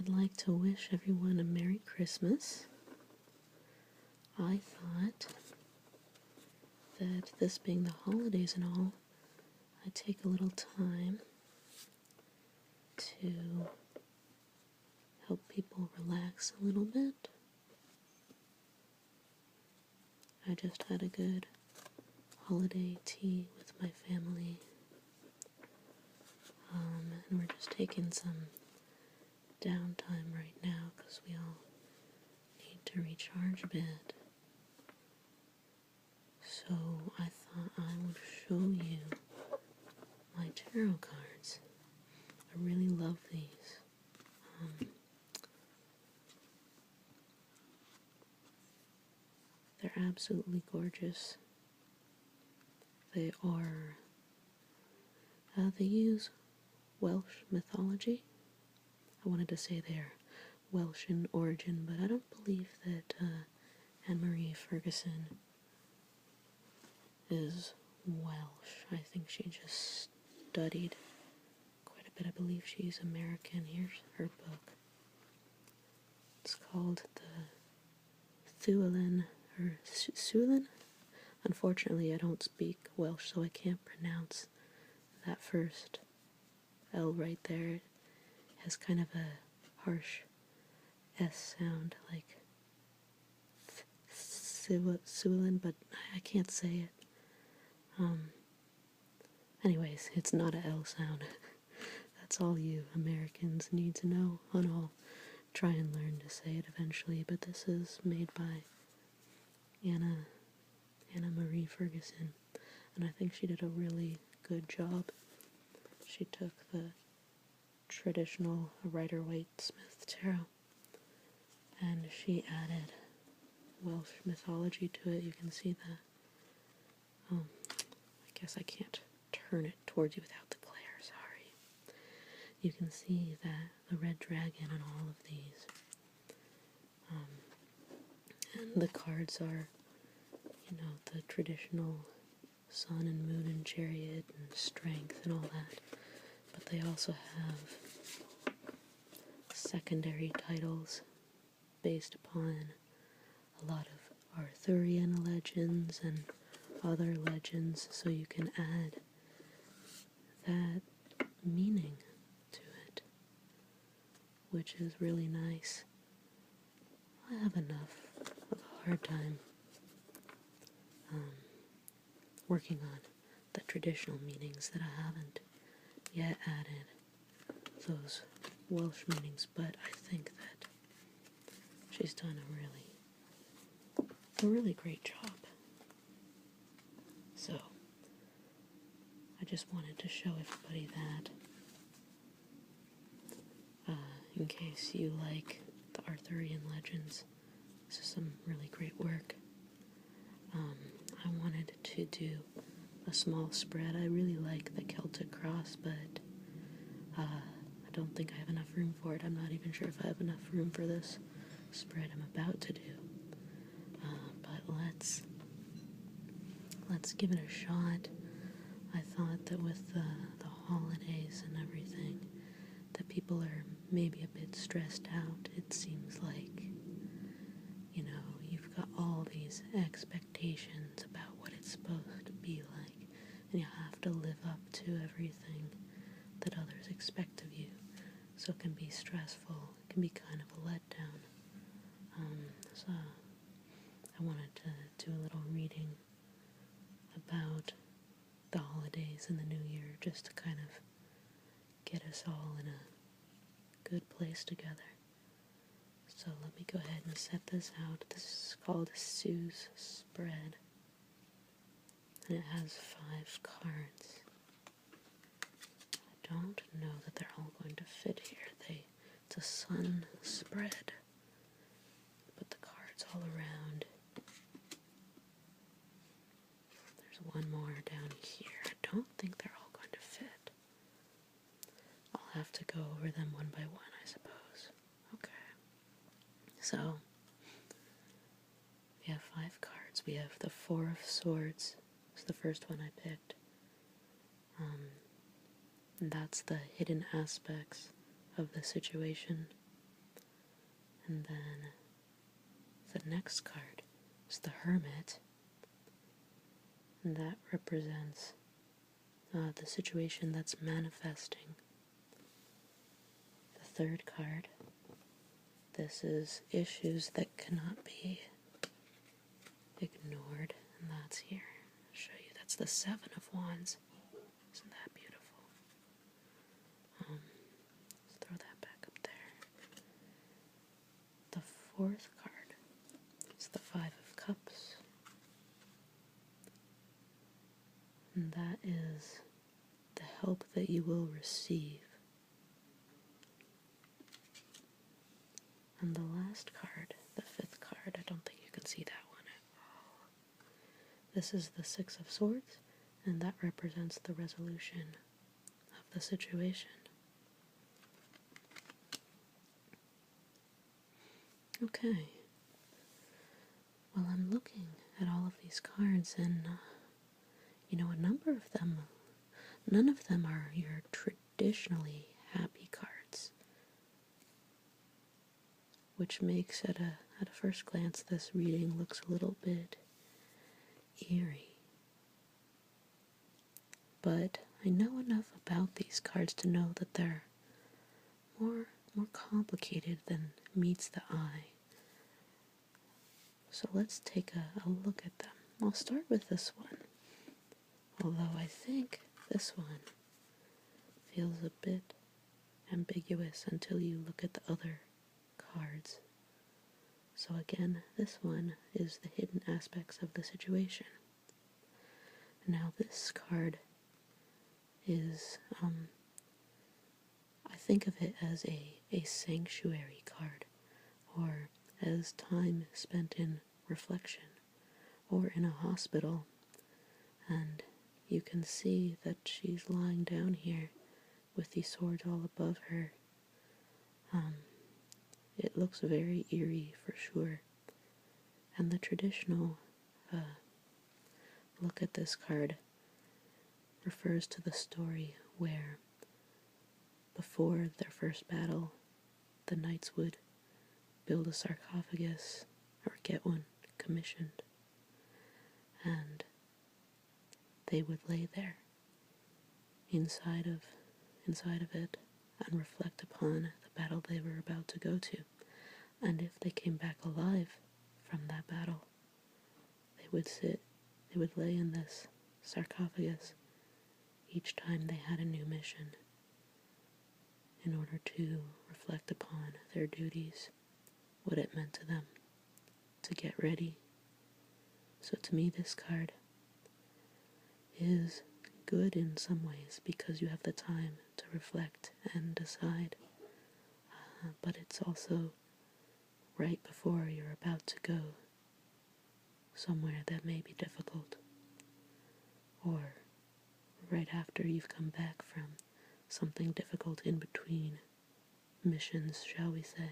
I'd like to wish everyone a Merry Christmas. I thought that this being the holidays and all, I'd take a little time to help people relax a little bit. I just had a good holiday tea with my family, and we're just taking some downtime right now because we all need to recharge a bit. So I thought I would show you my tarot cards. I really love these. They're absolutely gorgeous. They are, they use Welsh mythology. I wanted to say they're Welsh in origin, but I don't believe that Anna-Marie Ferguson is Welsh. I think she just studied quite a bit. I believe she's American. Here's her book. It's called the Llewellyn, or Llewellyn? Unfortunately, I don't speak Welsh, so I can't pronounce that first L right there. It has kind of a harsh S sound, like Llewellyn, but I can't say it. Anyways, it's not a L sound. That's all you Americans need to know, and I'll try and learn to say it eventually, but this is made by Anna-Marie Ferguson, and I think she did a really good job. She took the traditional Rider-Waite-Smith tarot, and she added Welsh mythology to it. You can see that. I guess I can't turn it towards you without the glare, sorry. You can see that the red dragon and all of these. And the cards are, you know, the traditional sun and moon and chariot and strength and all that. But they also have secondary titles based upon a lot of Arthurian legends and other legends, so you can add that meaning to it, which is really nice. I have enough of a hard time working on the traditional meanings that I haven't yet added those Welsh meanings, but I think that she's done a really great job. So I just wanted to show everybody that, in case you like the Arthurian legends. This is some really great work. I wanted to do a small spread. I really like the Celtic cross, but I don't think I have enough room for it. I'm not even sure if I have enough room for this spread I'm about to do. But let's give it a shot. I thought that with the holidays and everything, that people are maybe a bit stressed out. It seems like, you know, you've got all these expectations about what it's supposed to be like, and you have to live up to everything that others expect of you. So it can be stressful. It can be kind of a letdown. So I wanted to do a little reading about the holidays and the new year, just to kind of get us all in a good place together. So let me go ahead and set this out. This is called Sue's Spread, and it has 5 cards. I don't know that they're all going to fit here. It's a sun spread. Put the cards all around. There's one more down here. I don't think they're all going to fit. I'll have to go over them one by one, I suppose. Okay. So, we have 5 cards. We have the 4 of Swords. It's the first one I picked. And that's the hidden aspects of the situation. And then the next card is the Hermit, and that represents the situation that's manifesting. The third card, this is issues that cannot be ignored, and that's here. I'll show you, that's the Seven of Wands. Isn't that beautiful? Let's throw that back up there. The fourth card is the Five of Cups, and that is the help that you will receive. And the last card, the fifth card, I don't think you can see that one at all. This is the Six of Swords, and that represents the resolution of the situation. Okay. Well, I'm looking at all of these cards, and, a number of them, none of them are your traditionally happy cards, which makes, at a first glance, this reading looks a little bit eerie. But I know enough about these cards to know that they're more complicated than meets the eye. So let's take a look at them. I'll start with this one, although I think this one feels a bit ambiguous until you look at the other cards. So again, this one is the hidden aspects of the situation. Now this card is, I think of it as a sanctuary card, or as time spent in reflection, or in a hospital. And you can see that she's lying down here with these swords all above her. It looks very eerie for sure. And the traditional look at this card refers to the story where, before their first battle, the knights would build a sarcophagus or get one commissioned, and they would lay there inside of it and reflect upon the battle they were about to go to. And if they came back alive from that battle, they would lay in this sarcophagus each time they had a new mission, in order to reflect upon their duties, what it meant to them, to get ready. So to me, this card is good in some ways because you have the time to reflect and decide, but it's also right before you're about to go somewhere that may be difficult, or right after you've come back from something difficult in between missions, shall we say.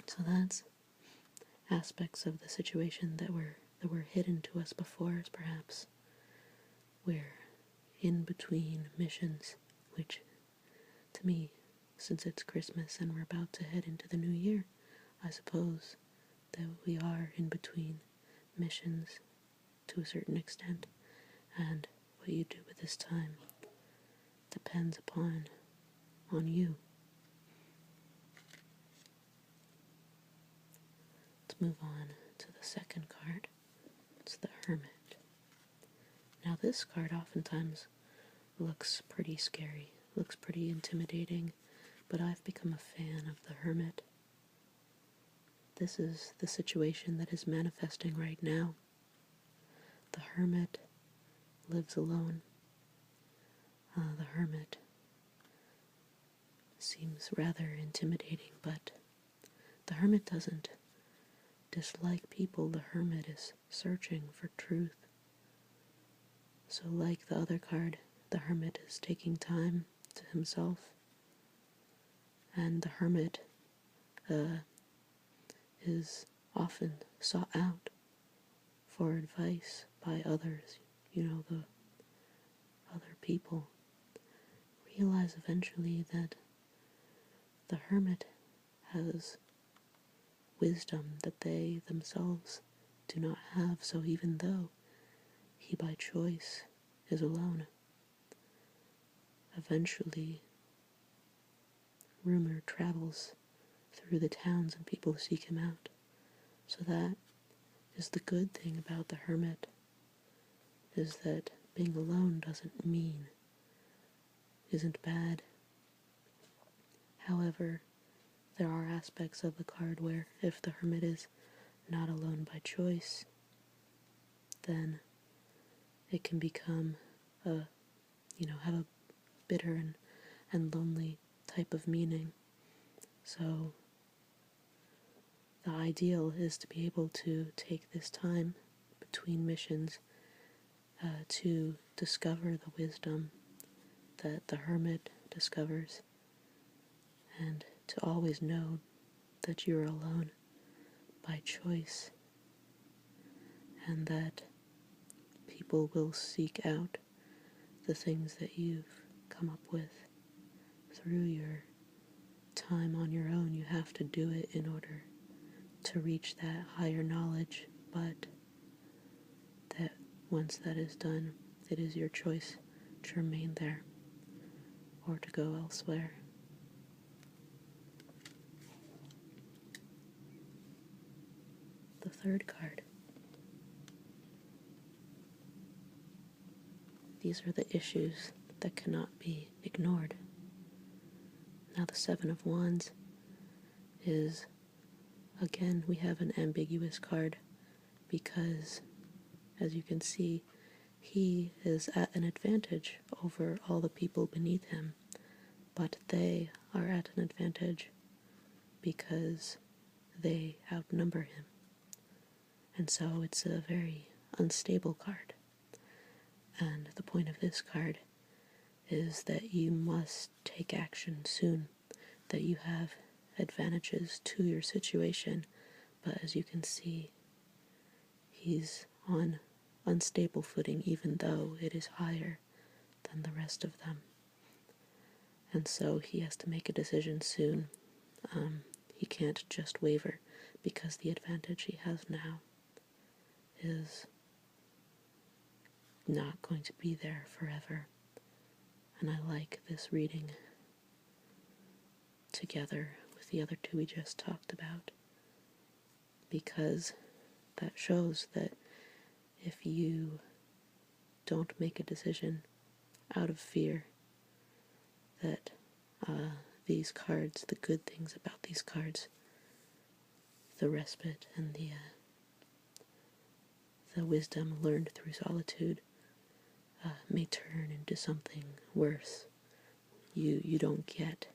So that's aspects of the situation that were hidden to us before, as perhaps we're in between missions, which to me, since it's Christmas and we're about to head into the new year, I suppose that we are in between missions to a certain extent, and what you do with this time depends on you. Let's move on to the second card. It's the Hermit. Now this card oftentimes looks pretty scary, looks pretty intimidating, but I've become a fan of the Hermit. This is the situation that is manifesting right now. The Hermit lives alone. The Hermit seems rather intimidating, but the Hermit doesn't dislike people. The Hermit is searching for truth. So like the other card, the Hermit is taking time to himself, and the Hermit is often sought out for advice by others, the other people. Realize eventually that the Hermit has wisdom that they themselves do not have, so even though he by choice is alone, eventually rumor travels through the towns and people seek him out. So that is the good thing about the hermit, is that being alone isn't bad. However, there are aspects of the card where if the hermit is not alone by choice, then it can become have a bitter and lonely type of meaning. So the ideal is to be able to take this time between missions to discover the wisdom that the hermit discovers, and to always know that you're alone by choice, and that people will seek out the things that you've come up with through your time on your own. You have to do it in order to reach that higher knowledge, but that once that is done, it is your choice to remain there or to go elsewhere. The third card. These are the issues that cannot be ignored. Now the Seven of Wands is, again, we have an ambiguous card because, as you can see, he is at an advantage over all the people beneath him, but they are at an advantage because they outnumber him. And so it's a very unstable card. And the point of this card is that you must take action soon, that you have advantages to your situation, but as you can see, he's on unstable footing even though it is higher than the rest of them. And so he has to make a decision soon. He can't just waver because the advantage he has now is not going to be there forever. And I like this reading together with the other two we just talked about, because that shows that if you don't make a decision out of fear, that these cards, the good things about these cards, the respite and the wisdom learned through solitude, may turn into something worse. You don't get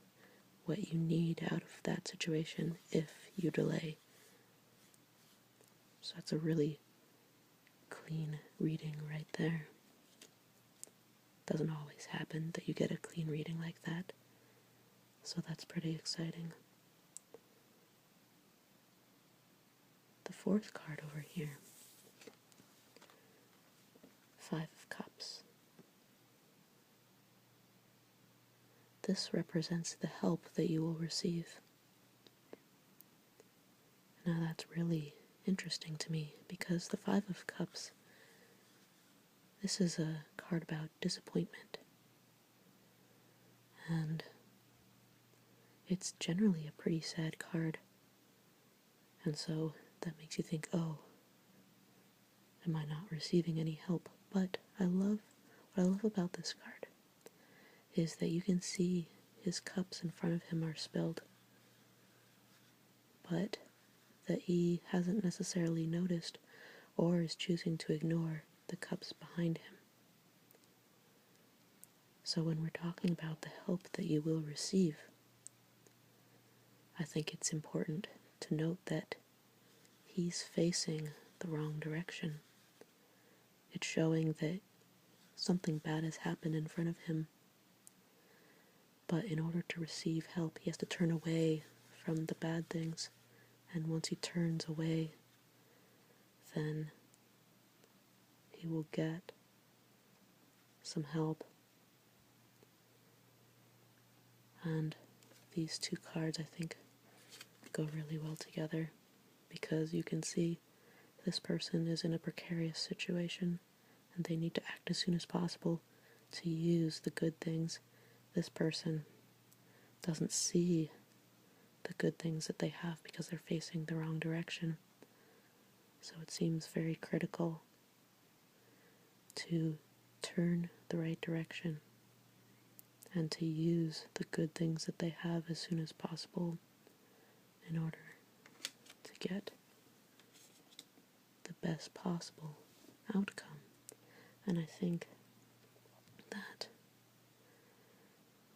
what you need out of that situation if you delay. So that's a really clean reading right there. Doesn't always happen that you get a clean reading like that, so that's pretty exciting. The fourth card over here, Five of Cups. This represents the help that you will receive. Now that's really interesting to me because the Five of Cups, this is a card about disappointment. And it's generally a pretty sad card. And so that makes you think, oh, am I not receiving any help? But what I love about this card is that you can see his cups in front of him are spilled, but that he hasn't necessarily noticed or is choosing to ignore the cups behind him. So when we're talking about the help that you will receive, I think it's important to note that he's facing the wrong direction. It's showing that something bad has happened in front of him, but in order to receive help, he has to turn away from the bad things, and once he turns away, then he will get some help. And these two cards, I think, go really well together, because you can see this person is in a precarious situation and they need to act as soon as possible to use the good things. This person doesn't see the good things that they have because they're facing the wrong direction. So it seems very critical to turn the right direction and to use the good things that they have as soon as possible in order to get the best possible outcome. And I think that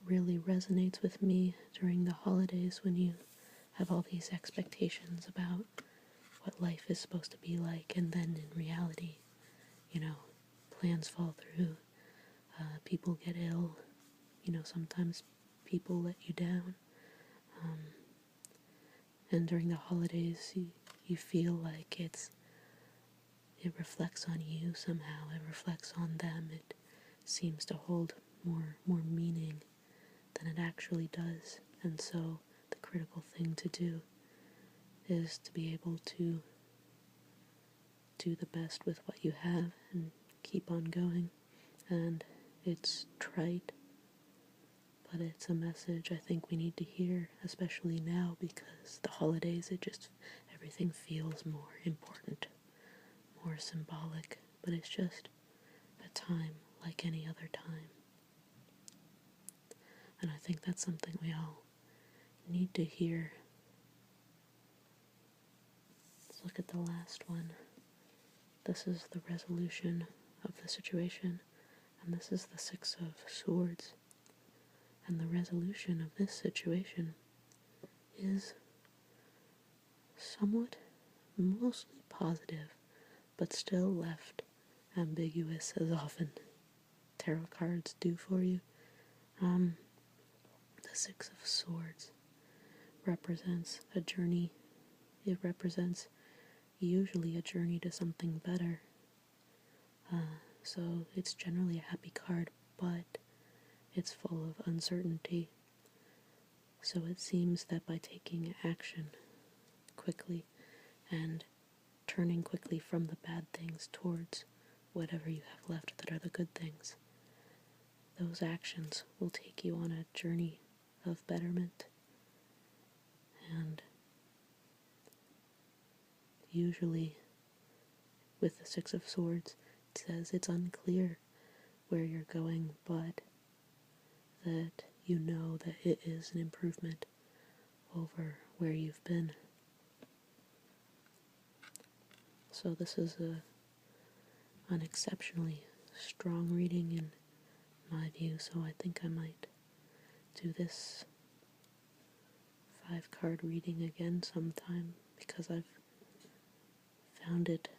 really resonates with me during the holidays, when you have all these expectations about what life is supposed to be like, and then in reality, plans fall through, people get ill, sometimes people let you down, and during the holidays you feel like it reflects on you somehow, it reflects on them, it seems to hold more meaning than it actually does. And so the critical thing to do is to be able to do the best with what you have and keep on going. And it's trite, but it's a message I think we need to hear, especially now, because the holidays, everything feels more important, more symbolic, but it's just a time like any other time. And I think that's something we all need to hear. Let's look at the last one. This is the resolution of the situation, and this is the Six of Swords. And the resolution of this situation is somewhat, mostly positive, but still left ambiguous, as often tarot cards do for you. The Six of Swords represents a journey. It represents usually a journey to something better. So it's generally a happy card, but it's full of uncertainty. So it seems that by taking action quickly and turning quickly from the bad things towards whatever you have left that are the good things, those actions will take you on a journey of betterment. And usually with the Six of Swords, it says it's unclear where you're going, but that you know that it is an improvement over where you've been. So this is an exceptionally strong reading in my view, so I think I might do this 5-card reading again sometime, because I've found it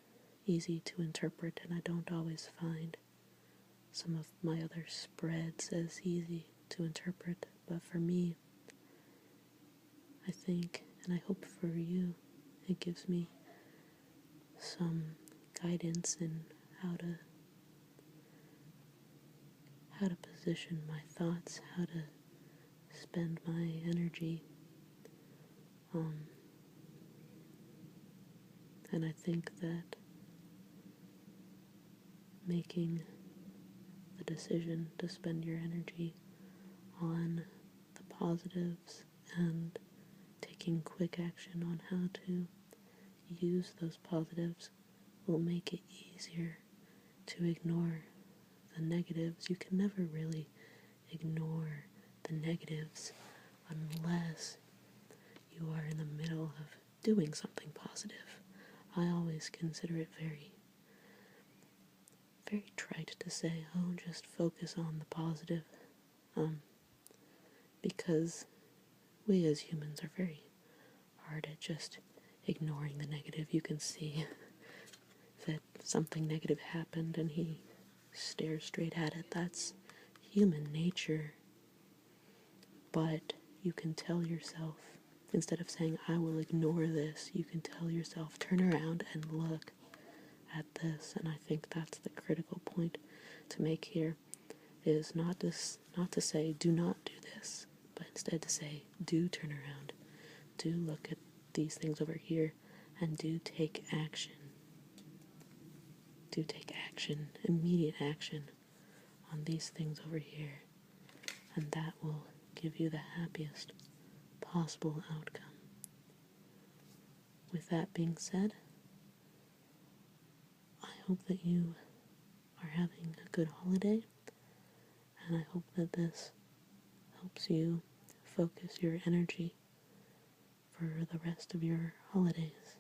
easy to interpret, and I don't always find some of my other spreads as easy to interpret. But for me, I think, and I hope for you, it gives me some guidance in how to position my thoughts, how to spend my energy. And I think that making the decision to spend your energy on the positives and taking quick action on how to use those positives will make it easier to ignore the negatives. You can never really ignore the negatives unless you are in the middle of doing something positive. I always consider it very, very trite to say, oh, just focus on the positive, because we as humans are very hard at just ignoring the negative. You can see that something negative happened and he stares straight at it. That's human nature. But you can tell yourself, instead of saying, I will ignore this, you can tell yourself, turn around and look at this. And I think that's the critical point to make here, is not to say, do not do this, but instead to say, do turn around, do look at these things over here and do take action. Do take action, immediate action on these things over here, and that will give you the happiest possible outcome. With that being said, I hope that you are having a good holiday, and I hope that this helps you focus your energy for the rest of your holidays.